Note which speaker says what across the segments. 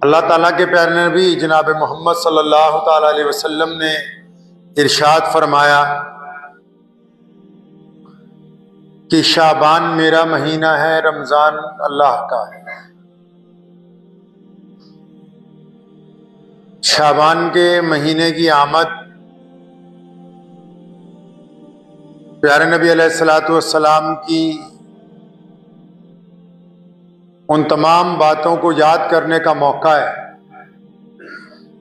Speaker 1: अल्लाह ताला के प्यारे नबी जनाब मोहम्मद सल्लल्लाहु ताला अलैहि वसल्लम ने इरशाद फरमाया कि शाबान मेरा महीना है, रमज़ान अल्लाह का है। शाबान के महीने की आमद प्यारे नबी अलैहिस्सलातु वस्सलाम की उन तमाम बातों को याद करने का मौका है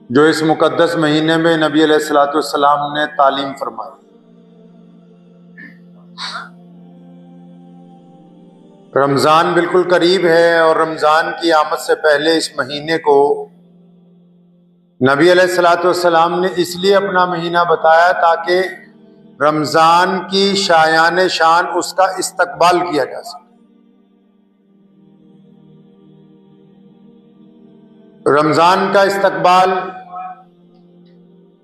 Speaker 1: जो इस मुकद्दस महीने में नबी अलैहिस्सलातु वस्सलाम ने तालीम फरमाई। रमज़ान बिल्कुल करीब है और रमज़ान की आमद से पहले इस महीने को नबी अलैहिस्सलातु वस्सलाम ने इसलिए अपना महीना बताया ताकि रमज़ान की शायान शान उसका इस्तकबाल किया जा सके। रमज़ान का इस्तकबाल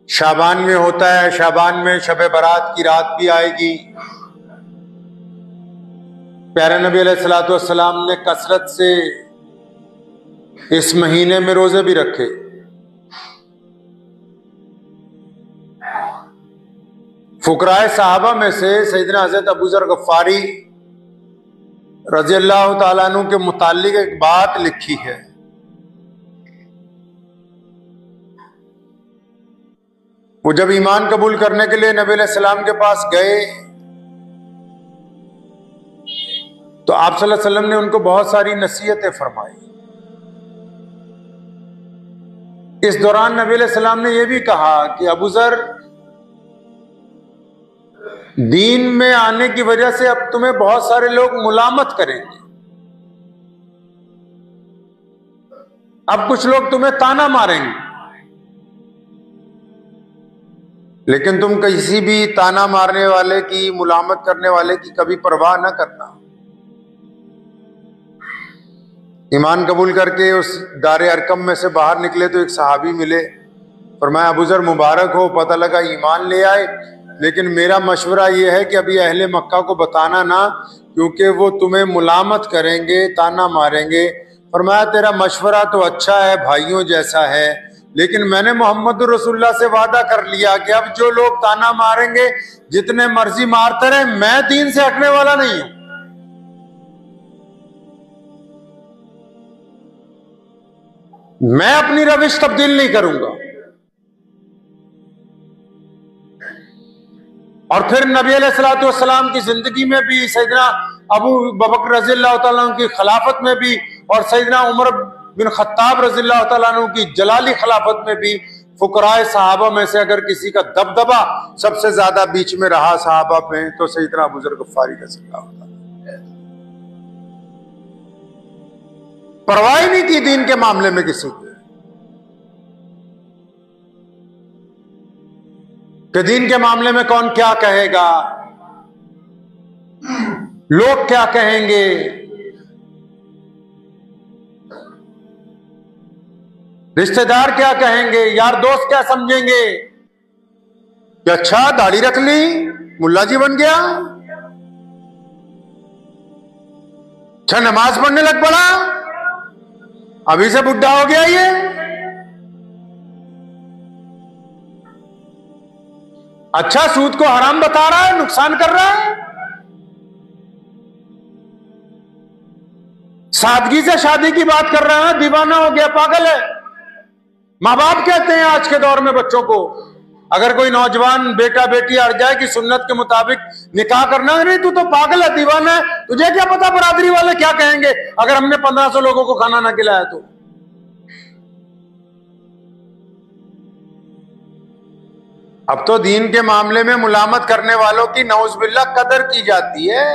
Speaker 1: शाबान में होता है। शाबान में शब बारात की रात भी आएगी। प्यारे नबी अलैहिस्सलातु वस्सलाम ने कसरत से इस महीने में रोजे भी रखे। फुकराए साहबा में से सैयदना हज़रत अबू ज़र गफ़ारी रज़ी अल्लाह ताला अन्हु के मुताल्लिक एक बात लिखी है। वो जब ईमान कबूल करने के लिए नबी अलैहिस्सलाम के पास गए तो आप सल्लल्लाहु अलैहि वसल्लम ने उनको बहुत सारी नसीहतें फरमाई। इस दौरान नबी अलैहिस्सलाम ने यह भी कहा कि अबू ज़र, दीन में आने की वजह से अब तुम्हें बहुत सारे लोग मुलामत करेंगे। अब कुछ लोग तुम्हें ताना मारेंगे, लेकिन तुम किसी भी ताना मारने वाले की, मुलामत करने वाले की कभी परवाह न करना। ईमान कबूल करके उस दारे अरकम में से बाहर निकले तो एक सहाबी मिले। फरमाया, अबू ज़र मुबारक हो, पता लगा ईमान ले आए, लेकिन मेरा मशवरा यह है कि अभी अहले मक्का को बताना ना, क्योंकि वो तुम्हें मुलामत करेंगे, ताना मारेंगे। फरमाया, तेरा मशवरा तो अच्छा है, भाइयों जैसा है, लेकिन मैंने मोहम्मद रसूलुल्लाह से वादा कर लिया कि अब जो लोग ताना मारेंगे जितने मर्जी मारते रहे, मैं दीन से हटने वाला नहीं हूं। मैं अपनी रविश तब्दील नहीं करूंगा। और फिर नबी अलैहिस्सलातु वस्सलाम की जिंदगी में भी, सैयदना अबू बकर रज़ियल्लाहु ताला अन्हु की खिलाफत में भी और सैयदना उमर बिन खत्ताब रज़ियल्लाहु ताला अन्हु की जलाली खिलाफत में भी फुकराए सहाबा में से अगर किसी का दबदबा सबसे ज्यादा बीच में रहा सहाबा में, तो सैयदना अबू ज़र गफ़ारी रज़ियल्लाहु ताला। परवाह नहीं की दीन के मामले में किसी की, कि दीन के मामले में कौन क्या कहेगा, लोग क्या कहेंगे। रिश्तेदार क्या कहेंगे, यार दोस्त क्या समझेंगे कि अच्छा दाढ़ी रख ली, मुल्ला जी बन गया, अच्छा नमाज पढ़ने लग पड़ा, अभी से बुढ़ा हो गया ये। अच्छा सूद को हराम बता रहा है, नुकसान कर रहा है, सादगी से शादी की बात कर रहा है, दीवाना हो गया, पागल है। माँ बाप कहते हैं आज के दौर में बच्चों को, अगर कोई नौजवान बेटा बेटी अड़ जाए कि सुन्नत के मुताबिक निकाह करना है, नहीं तू तो पागल है, दीवाना है, तुझे क्या पता बरादरी वाले क्या कहेंगे अगर हमने 1500 लोगों को खाना ना खिलाया तो। अब तो दीन के मामले में मुलामत करने वालों की नौज़ुबिल्लाह कदर की जाती है।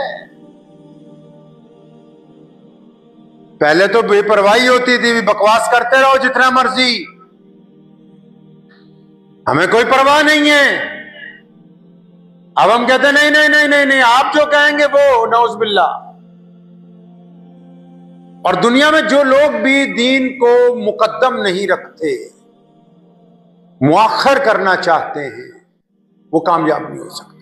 Speaker 1: पहले तो बेपरवाही होती थी, बकवास करते रहो जितना मर्जी, हमें कोई परवाह नहीं है। अब हम कहते नहीं नहीं नहीं नहीं नहीं, आप जो कहेंगे वो, नौज़ुबिल्लाह। और दुनिया में जो लोग भी दीन को मुकद्दम नहीं रखते, मुअख्खर करना चाहते हैं, वो कामयाब नहीं हो सकते।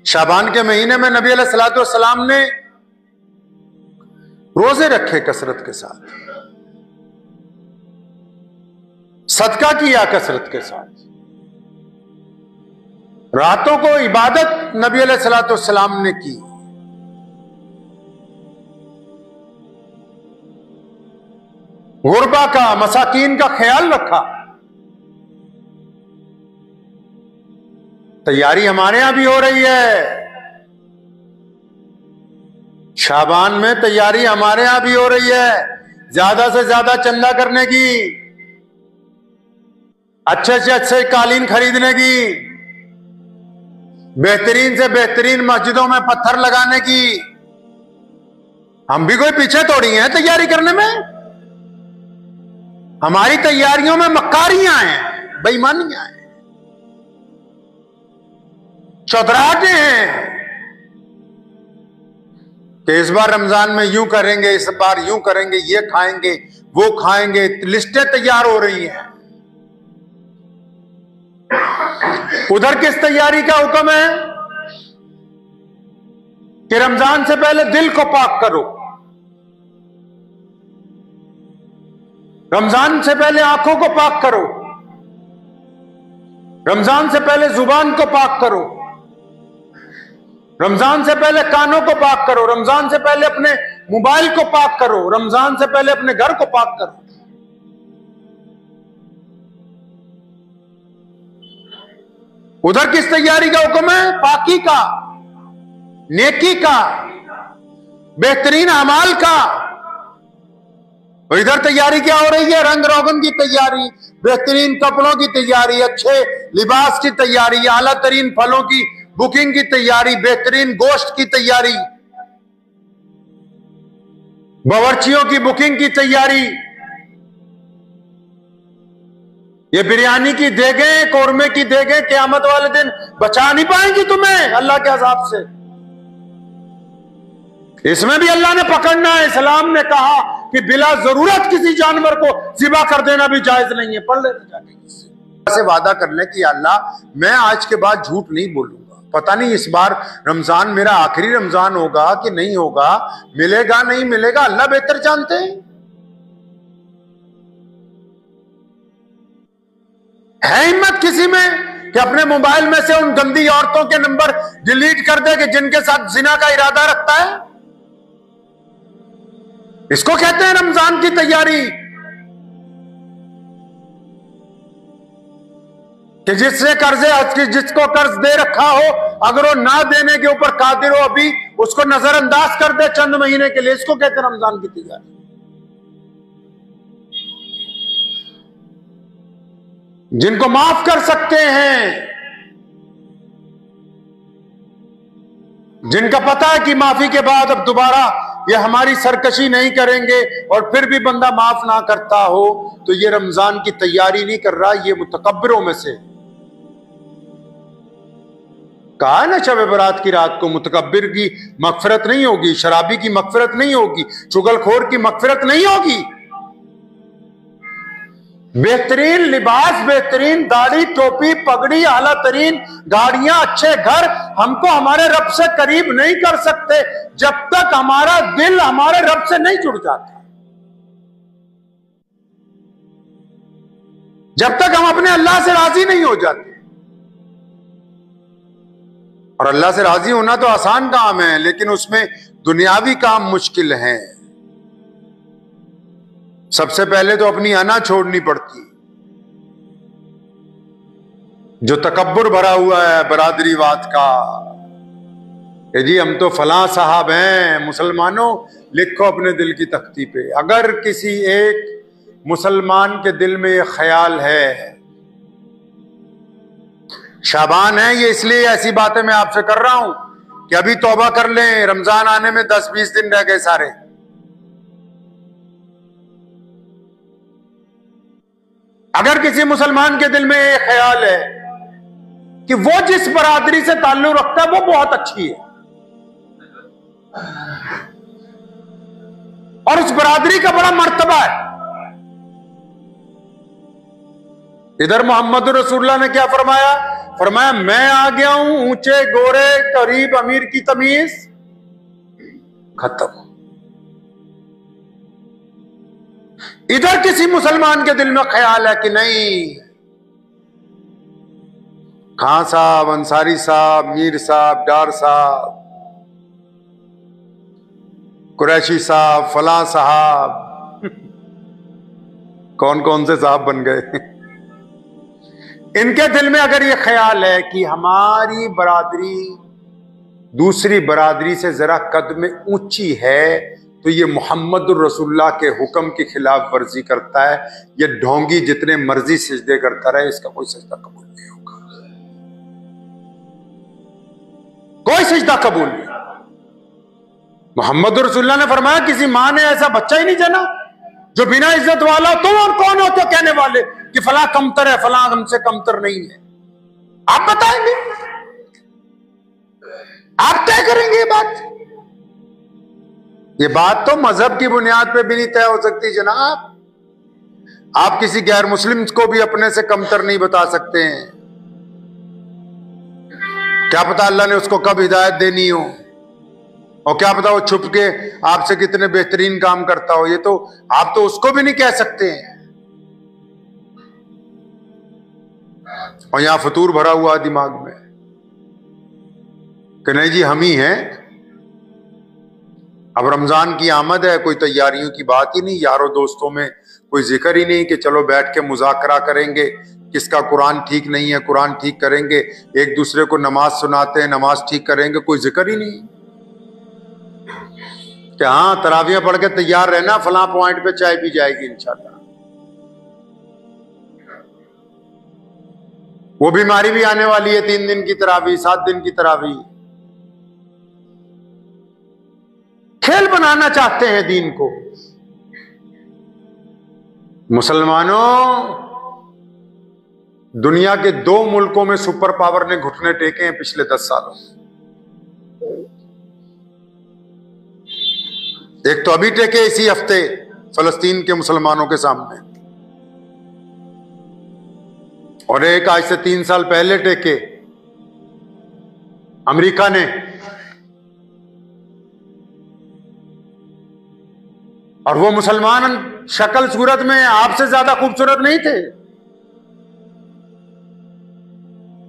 Speaker 1: शाबान के महीने में नबी अलैहिस्सलातु वस्सलाम ने रोजे रखे कसरत के साथ, सदका किया कसरत के साथ, रातों को इबादत नबी अलैहिस्सलाम ने की। गुरबा का, मसाकीन का ख्याल रखा। तैयारी हमारे यहां भी हो रही है, शाबान में तैयारी हमारे यहां भी हो रही है, ज्यादा से ज्यादा चंदा करने की, अच्छे से अच्छे कालीन खरीदने की, बेहतरीन से बेहतरीन मस्जिदों में पत्थर लगाने की। हम भी कोई पीछे थोड़ी हैं तैयारी करने में। हमारी तैयारियों में मक्कारियां हैं, बेईमानियां हैं, चौधराहटें हैं कि इस बार रमजान में यूं करेंगे, इस बार यूं करेंगे, ये खाएंगे, वो खाएंगे, लिस्टें तैयार हो रही हैं। उधर किस तैयारी का हुक्म है कि रमजान से पहले दिल को पाक करो, रमजान से पहले आंखों को पाक करो, रमजान से पहले जुबान को पाक करो, रमजान से पहले कानों को पाक करो, रमजान से पहले अपने मोबाइल को पाक करो, रमजान से पहले अपने घर को पाक करो। उधर किस तैयारी का हुक्म है? पाकी का, नेकी का, बेहतरीन अमाल का। और इधर तैयारी क्या हो रही है? रंग रोगन की तैयारी, बेहतरीन कपड़ों की तैयारी, अच्छे लिबास की तैयारी, आला तरीन फलों की बुकिंग की तैयारी, बेहतरीन गोश्त की तैयारी, बावर्चियों की बुकिंग की तैयारी। ये बिरयानी की देगें, कौरमे की देगें क़यामत वाले दिन बचा नहीं पाएंगी तुम्हें अल्लाह के अज़ाब से। इसमें भी अल्लाह ने पकड़ना है। इस्लाम ने कहा कि बिला जरूरत किसी जानवर को ज़िबा कर देना भी जायज नहीं है। पढ़ लेना जाके से वादा कर ले कि अल्लाह मैं आज के बाद झूठ नहीं बोलूंगा। पता नहीं इस बार रमजान मेरा आखिरी रमजान होगा कि नहीं होगा, मिलेगा नहीं मिलेगा, अल्लाह बेहतर जानते हैं। है हिम्मत किसी में कि अपने मोबाइल में से उन गंदी औरतों के नंबर डिलीट कर दे कि जिनके साथ जिना का इरादा रखता है? इसको कहते हैं रमजान की तैयारी। कि जिससे कर्जे, जिसको कर्ज दे रखा हो, अगर वो ना देने के ऊपर कादिर हो अभी, उसको नजरअंदाज कर दे चंद महीने के लिए। इसको कहते हैं रमजान की तैयारी। जिनको माफ कर सकते हैं, जिनका पता है कि माफी के बाद अब दोबारा ये हमारी सरकशी नहीं करेंगे, और फिर भी बंदा माफ ना करता हो, तो ये रमजान की तैयारी नहीं कर रहा, ये मुतकब्बिरों में से। कहा है ना शब बरात की रात को मुतकब्बिर की मगफिरत नहीं होगी, शराबी की मगफिरत नहीं होगी, चुगलखोर की मगफिरत नहीं होगी। बेहतरीन लिबास, बेहतरीन दाढ़ी, टोपी, पगड़ी, आला तरीन गाड़ियां, अच्छे घर हमको हमारे रब से करीब नहीं कर सकते जब तक हमारा दिल हमारे रब से नहीं जुड़ जाता, जब तक हम अपने अल्लाह से राजी नहीं हो जाते। और अल्लाह से राजी होना तो आसान काम है, लेकिन उसमें दुनियावी काम मुश्किल है। सबसे पहले तो अपनी अना छोड़नी पड़ती। जो तकब्बुर भरा हुआ है बरादरीवाद का, कि जी हम तो फलां साहब हैं। मुसलमानों, लिखो अपने दिल की तख्ती पे, अगर किसी एक मुसलमान के दिल में ये ख्याल है, शाबान है ये, इसलिए ऐसी बातें मैं आपसे कर रहा हूं कि अभी तौबा कर लें, रमजान आने में 10-20 दिन रह गए सारे। अगर किसी मुसलमान के दिल में ये ख्याल है कि वो जिस बरादरी से ताल्लुक रखता है वो बहुत अच्छी है, और उस बरादरी का बड़ा मर्तबा है, इधर मोहम्मद रसूलुल्लाह ने क्या फरमाया? फरमाया मैं आ गया हूं ऊंचे गोरे करीब अमीर की तमीज खत्म। इधर किसी मुसलमान के दिल में ख्याल है कि नहीं, खां साहब, अंसारी साहब, मीर साहब, डार साहब, कुरैशी साहब, फलां साहब, कौन कौन से साहब बन गए। इनके दिल में अगर ये ख्याल है कि हमारी बरादरी दूसरी बरादरी से जरा कद में ऊंची है, तो ये मोहम्मद रसूलुल्लाह के हुक्म की खिलाफ वर्जी करता है। ये ढोंगी जितने मर्जी सजदे करता रहे, इसका कोई सजदा कबूल नहीं होगा, कोई सजदा कबूल नहीं। मोहम्मद रसूलुल्लाह ने फरमाया किसी मां ने ऐसा बच्चा ही नहीं जना जो बिना इज्जत वाला। तुम और कौन हो तो कहने वाले कि फला कमतर है, फला हमसे कमतर नहीं है? आप बताएंगे, आप तय करेंगे ये बात। ये बात तो मजहब की बुनियाद पे भी नहीं तय हो सकती जनाब। आप किसी गैर मुस्लिम को भी अपने से कमतर नहीं बता सकते हैं। क्या पता अल्लाह ने उसको कब हिदायत देनी हो, और क्या पता वो छुप के आपसे कितने बेहतरीन काम करता हो। ये तो आप तो उसको भी नहीं कह सकते हैं। और यहां फतूर भरा हुआ दिमाग में कि नहीं जी हम ही हैं। अब रमजान की आमद है, कोई तैयारियों की बात ही नहीं, यारों दोस्तों में कोई जिक्र ही नहीं कि चलो बैठ के मुज़ाकरा करेंगे, किसका कुरान ठीक नहीं है कुरान ठीक करेंगे, एक दूसरे को नमाज सुनाते हैं नमाज ठीक करेंगे, कोई जिक्र ही नहीं कि हाँ तरावियां पढ़ के तैयार रहना, फलां पॉइंट पे चाय पी जाएगी इंशाल्लाह। वो बीमारी भी आने वाली है, 3 दिन की तरावी, 7 दिन की तरावी। खेल बनाना चाहते हैं दीन को। मुसलमानों, दुनिया के 2 मुल्कों में सुपर पावर ने घुटने टेके हैं पिछले 10 सालों। एक तो अभी टेके इसी हफ्ते फलस्तीन के मुसलमानों के सामने, और एक आज से 3 साल पहले टेके अमेरिका ने। और वो मुसलमान शक्ल सूरत में आपसे ज्यादा खूबसूरत नहीं थे,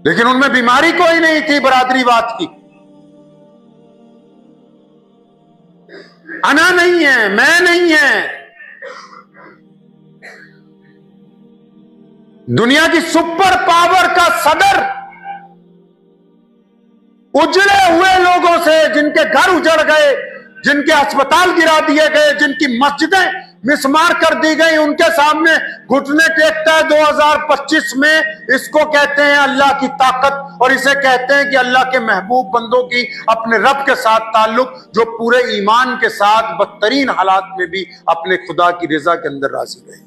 Speaker 1: लेकिन उनमें बीमारी कोई नहीं थी बरादरीवाद की। अना नहीं है, मैं नहीं है। दुनिया की सुपर पावर का सदर उजड़े हुए लोगों से, जिनके घर उजड़ गए, जिनके अस्पताल गिरा दिए गए, जिनकी मस्जिदें मिसमार कर दी गई, उनके सामने घुटने टेकता है 2025 में। इसको कहते हैं अल्लाह की ताकत, और इसे कहते हैं कि अल्लाह के महबूब बंदों की अपने रब के साथ ताल्लुक, जो पूरे ईमान के साथ बदतरीन हालात में भी अपने खुदा की रजा के अंदर राजी रहे।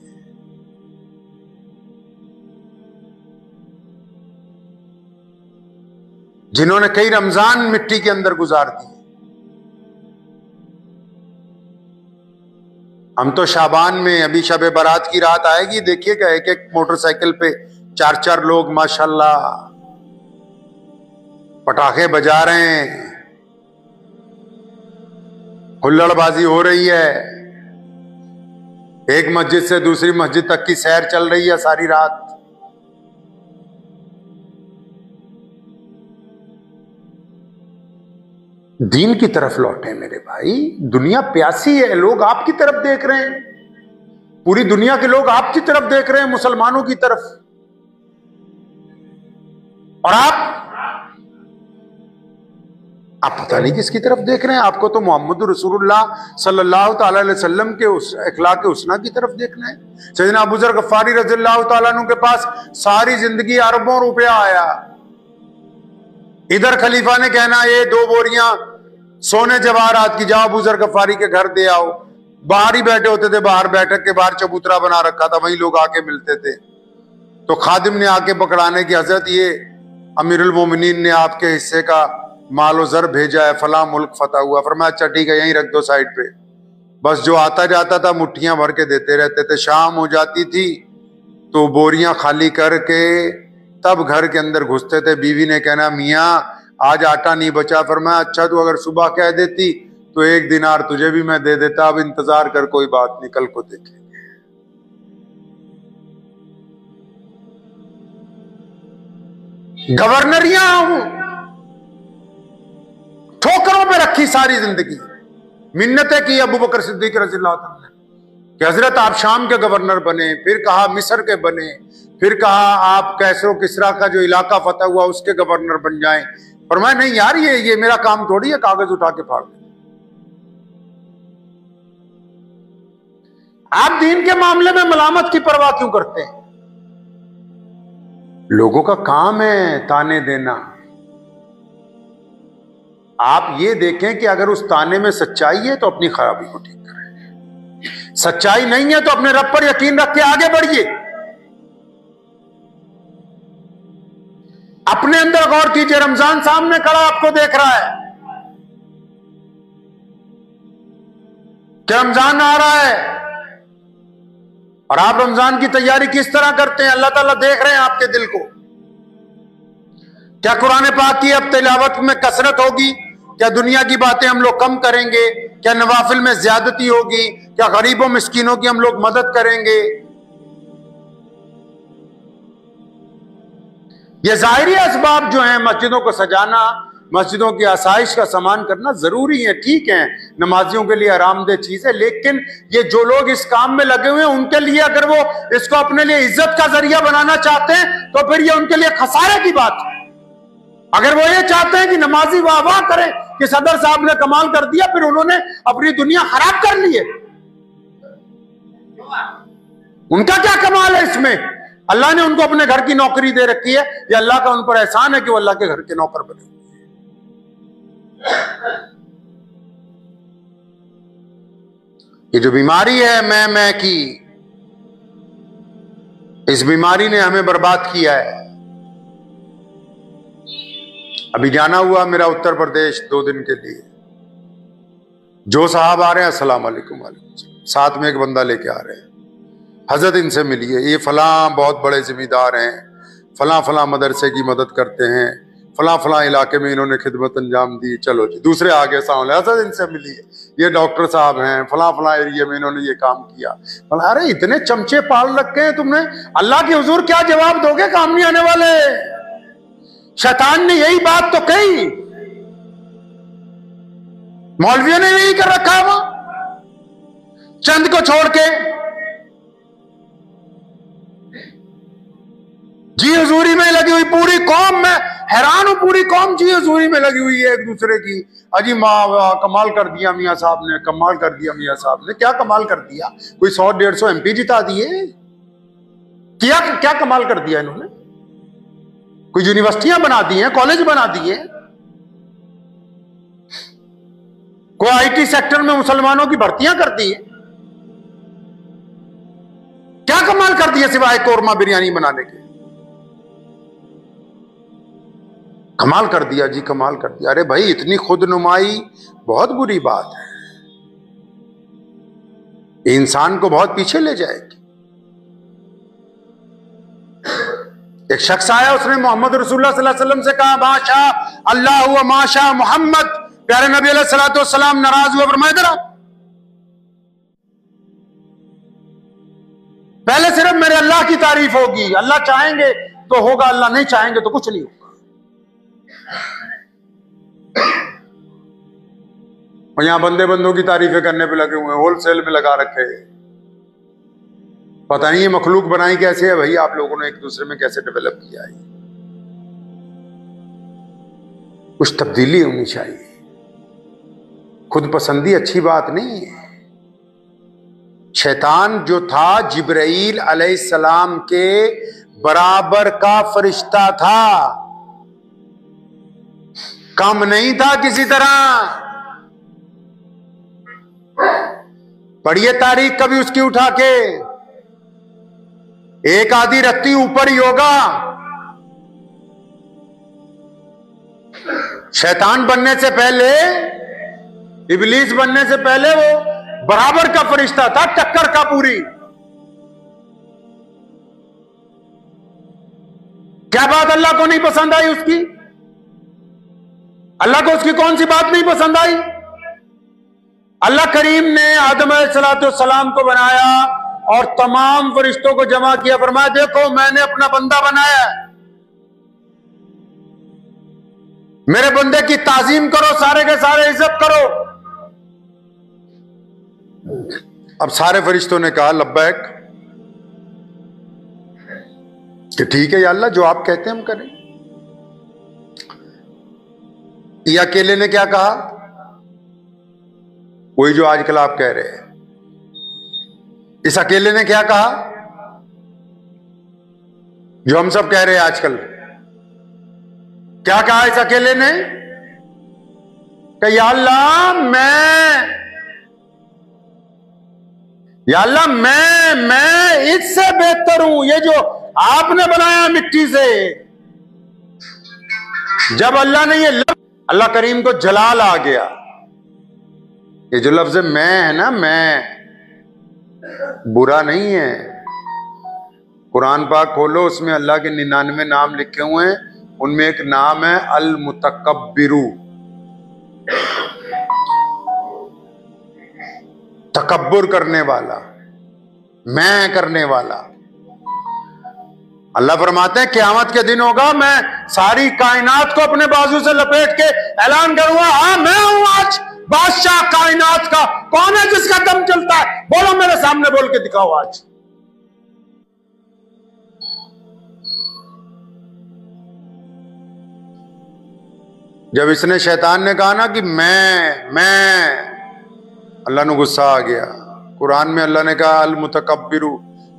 Speaker 1: जिन्होंने कई रमजान मिट्टी के अंदर गुजार दिए। हम तो शाबान में, अभी शबे बारात की रात आएगी, देखिएगा एक एक मोटरसाइकिल पे 4-4 लोग माशाल्लाह पटाखे बजा रहे हैं, हुल्लड़बाजी हो रही है, एक मस्जिद से दूसरी मस्जिद तक की सैर चल रही है सारी रात। दीन की तरफ लौटे मेरे भाई। दुनिया प्यासी है, लोग आपकी तरफ देख रहे हैं, पूरी दुनिया के लोग आपकी तरफ देख रहे हैं, मुसलमानों की तरफ। और आप पता नहीं किसकी तरफ देख रहे हैं। आपको तो मोहम्मद रसूलुल्लाह सल्लल्लाहु ताला अलैहि वसल्लम के उस अखलाक हुस्ना की तरफ देखना है। सैयदना अबू ज़र गफ़ारी रज़ियल्लाहु ताला अन्हु के पास सारी जिंदगी अरबों रुपया आया, इधर खलीफा ने कहना ये 2 बोरियां सोने जवाहरात की, जाओ अबू ज़र गफ़ारी के घर दे आओ। बाहर ही बैठे होते थे, बाहर बैठक के बाहर चबूतरा बना रखा था, वहीं लोग आके मिलते थे। तो खादिम ने आके पकड़ाने की, हजरत ये अमीरुल मोमिनीन ने आपके हिस्से का मालो ज़र भेजा है, फला मुल्क फतह हुआ। फरमाया अच्छा ठीक है, यहीं रख दो साइड पे। बस जो आता जाता था मुट्ठियां भर के देते रहते थे। शाम हो जाती थी तो बोरियां खाली करके तब घर के अंदर घुसते थे। बीवी ने कहना मियाँ आज आटा नहीं बचा। फरमाया अच्छा तू अगर सुबह कह देती तो 1 दिनार तुझे भी मैं दे देता, अब इंतजार कर, कोई बात नहीं, कल को देखेंगे। गवर्नरियां हूं, ठोकरों पे रखी सारी जिंदगी। मिन्नतें की अबू बकर सिद्दीक रज़ी अल्लाह तआला ने कि हजरत आप शाम के गवर्नर बने, फिर कहा मिस्र के बने, फिर कहा आप कैसरो किसरा का जो इलाका फतह हुआ उसके गवर्नर बन जाएं। फरमाया नहीं यार, ये मेरा काम थोड़ी है कागज उठा के फाड़ दे। आप दीन के मामले में मलामत की परवाह क्यों करते हैं? लोगों का काम है ताने देना। आप ये देखें कि अगर उस ताने में सच्चाई है तो अपनी खराबी को ठीक करें, सच्चाई नहीं है तो अपने रब पर यकीन रख के आगे बढ़िए। अपने अंदर गौर कीजिए, रमजान सामने खड़ा आपको देख रहा है कि रमजान आ रहा है और आप रमजान की तैयारी किस तरह करते हैं, अल्लाह ताला देख रहे हैं आपके दिल को। क्या कुरान पाक की अब तिलावत में कसरत होगी? क्या दुनिया की बातें हम लोग कम करेंगे? क्या नवाफिल में ज्यादती होगी? क्या गरीबों मिस्कीनों की हम लोग मदद करेंगे? ये जाहिरी असबाब जो हैं, मस्जिदों को सजाना, मस्जिदों की आसाइश का सामान करना जरूरी है, ठीक है, नमाजियों के लिए आरामदेह चीज है। लेकिन ये जो लोग इस काम में लगे हुए हैं उनके लिए अगर वो इसको अपने लिए इज्जत का जरिया बनाना चाहते हैं तो फिर ये उनके लिए खसारे की बात है। अगर वो ये चाहते हैं कि नमाजी वाह वाह करें कि सदर साहब ने कमाल कर दिया, फिर उन्होंने अपनी दुनिया खराब कर ली है। उनका क्या कमाल है इसमें? अल्लाह ने उनको अपने घर की नौकरी दे रखी है, या अल्लाह का उन पर एहसान है कि वो अल्लाह के घर के नौकर बने। ये जो बीमारी है मैं की, इस बीमारी ने हमें बर्बाद किया है। अभी जाना हुआ मेरा उत्तर प्रदेश 2 दिन के लिए। जो साहब आ रहे हैं अस्सलाम वालेकुम, साथ में एक बंदा लेके आ रहे हैं, हजरत इनसे मिलिए, ये फलां बहुत बड़े जिम्मेदार हैं, फलां फलां मदरसे की मदद करते हैं, फलां फलां इलाके में इन्होंने खिदमत अंजाम दी। चलो जी, दूसरे आगे सामने, हजरत इनसे मिलिए, ये डॉक्टर साहब हैं, फलां फलां एरिया में इन्होंने ये काम किया। अरे इतने चमचे पाल रखे हैं तुमने, अल्लाह के हुजूर क्या जवाब दोगे काम नहीं आने वाले? शैतान ने यही बात तो कही, मौलवियों ने यही कर रखा है। वो चंद को छोड़ के जी हुजूरी में लगी हुई पूरी कौम, मैं हैरान हूं, पूरी कौम जी हुजूरी में लगी हुई है एक दूसरे की। अजी कमाल कर दिया मियां साहब ने, कमाल कर दिया मियां साहब ने। क्या कमाल कर दिया? कोई 100-150 MP जिता दिए? क्या कमाल कर दिया इन्होंने? कोई यूनिवर्सिटियां बना दी हैं, कॉलेज बना दिए, कोई IT सेक्टर में मुसलमानों की भर्तियां कर दी है। क्या कमाल कर दिया सिवाय कोरमा बिरयानी बनाने के? कमाल कर दिया जी, कमाल कर दिया। अरे भाई, इतनी खुदनुमाई बहुत बुरी बात है, इंसान को बहुत पीछे ले जाएगी। एक शख्स आया, उसने मोहम्मद रसूलुल्लाह सल्लल्लाहु अलैहि वसल्लम से कहा माशा अल्लाह हुआ माशा मोहम्मद। प्यारे नबी अलैहिस्सलातु वस्सलाम नाराज हुए, फरमाया जरा पहले सिर्फ मेरे अल्लाह की तारीफ होगी, अल्लाह चाहेंगे तो होगा, अल्लाह नहीं चाहेंगे तो कुछ नहीं होगा। और यहां बंदे बंदों की तारीफें करने पे लगे हुए हैं, होलसेल में लगा रखे। पता नहीं ये मखलूक बनाई कैसे है भाई, आप लोगों ने एक दूसरे में कैसे डेवलप किया है। कुछ तब्दीली होनी चाहिए। खुद पसंदी अच्छी बात नहीं है। शैतान जो था जिब्राईल अलैहिस्सलाम के बराबर का फरिश्ता था, कम नहीं था किसी तरह। पढ़िए तारीख कभी उसकी उठा के, एक आधी रत्ती ऊपर ही होगा। शैतान बनने से पहले, इबलीस बनने से पहले वो बराबर का फरिश्ता था, टक्कर का पूरी। क्या बात अल्लाह को नहीं पसंद आई उसकी? अल्लाह को उसकी कौन सी बात नहीं पसंद आई? अल्लाह करीम ने आदम अलैहिस्सलाम को बनाया और तमाम फरिश्तों को जमा किया, फरमाया देखो मैंने अपना बंदा बनाया है, मेरे बंदे की ताजीम करो, सारे के सारे इज्जत करो। अब सारे फरिश्तों ने कहा लब्बैक, कि ठीक है या अल्लाह, जो आप कहते हैं हम करें। ये अकेले ने क्या कहा? वही जो आजकल आप कह रहे हैं। इस अकेले ने क्या कहा? जो हम सब कह रहे हैं आजकल। क्या कहा इस अकेले ने? कि या अल्लाह मैं इससे बेहतर हूं। ये जो आपने बनाया मिट्टी से, जब अल्लाह ने अल्लाह करीम को जलाल आ गया। ये जो लफ्ज मैं है ना, मैं बुरा नहीं है। कुरान पाक खोलो, उसमें अल्लाह के 99 नाम लिखे हुए हैं। उनमें एक नाम है अल मुतकब्बिरु, तकब्बुर करने वाला, मैं करने वाला। अल्लाह फरमाते हैं क़यामत के दिन होगा, मैं सारी कायनात को अपने बाजू से लपेट के ऐलान करूंगा, हाँ मैं हूं आज बादशाह कायनात का। कौन है जिसका दम चलता है? बोलो मेरे सामने, बोल के दिखाओ आज। जब इसने, शैतान ने कहा ना कि मैं, अल्लाह ने गुस्सा आ गया। कुरान में अल्लाह ने कहा अल मुतकब्बिरु,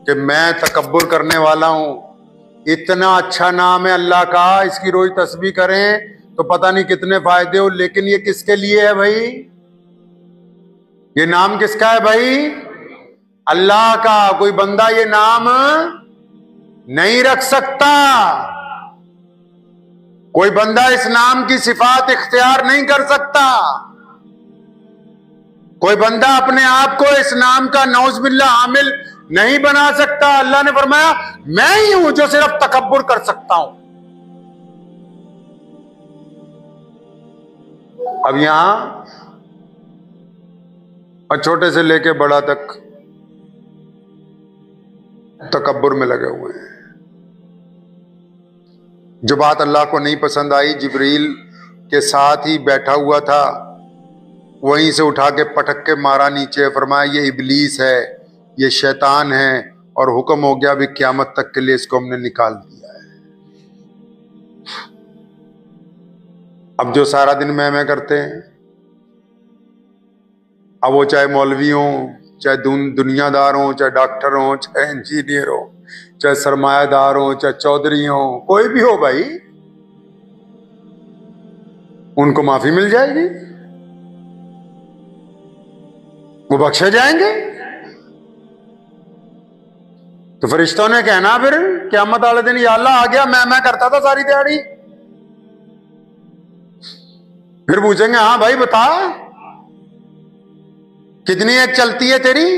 Speaker 1: कि मैं तकब्बुर करने वाला हूं। इतना अच्छा नाम है अल्लाह का, इसकी रोज तस्बीह करें तो पता नहीं कितने फायदे हो। लेकिन ये किसके लिए है भाई? ये नाम किसका है भाई? अल्लाह का। कोई बंदा ये नाम नहीं रख सकता। कोई बंदा इस नाम की सिफात इख्तियार नहीं कर सकता। कोई बंदा अपने आप को इस नाम का नौज़बिल्लाह आमिल नहीं बना सकता। अल्लाह ने फरमाया मैं ही हूं जो सिर्फ तकब्बुर कर सकता हूं। अब यहां और छोटे से लेके बड़ा तक तकब्बुर में लगे हुए हैं। जो बात अल्लाह को नहीं पसंद आई, जिब्रील के साथ ही बैठा हुआ था, वहीं से उठा के पटक के मारा नीचे। फरमाया ये इब्लीस है, ये शैतान है, और हुक्म हो गया अभी क़यामत तक के लिए इसको हमने निकाल दिया है। अब जो सारा दिन मैं करते हैं, अब वो चाहे मौलवी हो, चाहे दुनियादार हो, चाहे डॉक्टर हो, चाहे इंजीनियर हो, चाहे सरमायादार हो, चाहे चौधरी हो, कोई भी हो भाई, उनको माफी मिल जाएगी, वो बख्शे जाएंगे। तो फरिश्तों ने कहना फिर क़यामत वाले दिन, या अल्लाह आ गया, मैं करता था सारी दिहाड़ी। फिर पूछेंगे हाँ भाई बता, कितनी एक चलती है तेरी?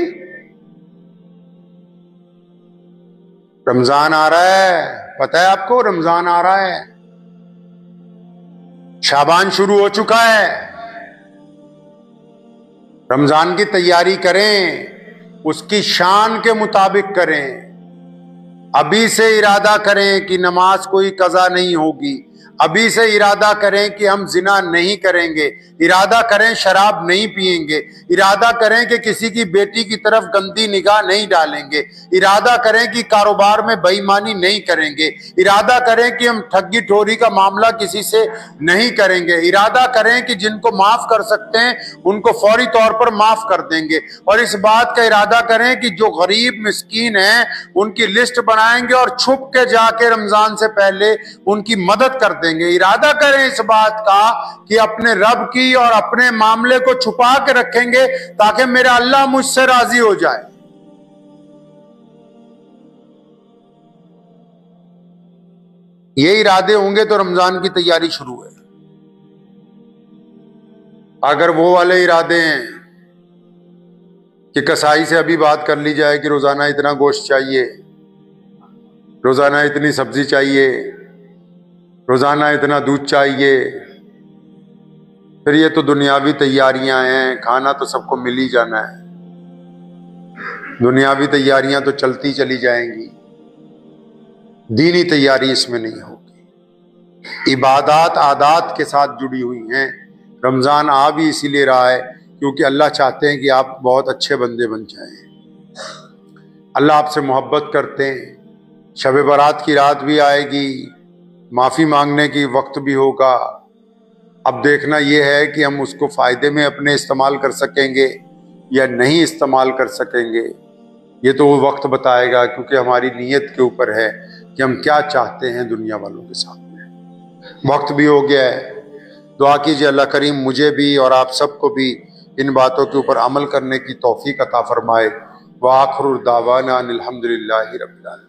Speaker 1: रमजान आ रहा है, पता है आपको? रमजान आ रहा है, शाबान शुरू हो चुका है। रमजान की तैयारी करें, उसकी शान के मुताबिक करें। अभी से इरादा करें कि नमाज कोई कज़ा नहीं होगी। अभी से इरादा करें कि हम जिना नहीं करेंगे। इरादा करें शराब नहीं पिएंगे। इरादा करें कि किसी की बेटी की तरफ गंदी निगाह नहीं डालेंगे। इरादा करें कि कारोबार में बेईमानी नहीं करेंगे। इरादा करें कि हम ठगी ठोरी का मामला किसी से नहीं करेंगे। इरादा करें कि जिनको माफ कर सकते हैं उनको फौरी तौर पर माफ कर देंगे। और इस बात का इरादा करें कि जो गरीब मिस्कीन हैं उनकी लिस्ट बनाएंगे और छुप के जाके रमजान से पहले उनकी मदद कर देंगे। इरादा करें इस बात का कि अपने रब की और अपने मामले को छुपा के रखेंगे ताकि मेरा अल्लाह मुझसे राजी हो जाए। ये इरादे होंगे तो रमजान की तैयारी शुरू है। अगर वो वाले इरादे हैं कि कसाई से अभी बात कर ली जाए कि रोजाना इतना गोश्त चाहिए, रोजाना इतनी सब्जी चाहिए, रोजाना इतना दूध चाहिए, फिर ये तो दुनियावी तैयारियां हैं, खाना तो सबको मिल ही जाना है, दुनियावी तैयारियां तो चलती चली जाएंगी, दीनी तैयारी इसमें नहीं होगी। इबादत आदात के साथ जुड़ी हुई हैं। रमज़ान आ भी इसीलिए रहा है क्योंकि अल्लाह चाहते हैं कि आप बहुत अच्छे बंदे बन जाएं। अल्लाह आपसे मोहब्बत करते हैं। शब बारात की रात भी आएगी, माफ़ी मांगने की वक्त भी होगा। अब देखना यह है कि हम उसको फ़ायदे में अपने इस्तेमाल कर सकेंगे या नहीं इस्तेमाल कर सकेंगे, ये तो वो वक्त बताएगा, क्योंकि हमारी नीयत के ऊपर है कि हम क्या चाहते हैं दुनिया वालों के साथ में। वक्त भी हो गया है। दुआ कीजिए अल्लाह करीम मुझे भी और आप सबको भी इन बातों के ऊपर अमल करने की तौफीक अता फरमाए। व आखिर दावाना अनिल हम्दुलिल्लाहि रब्बिल आलमीन।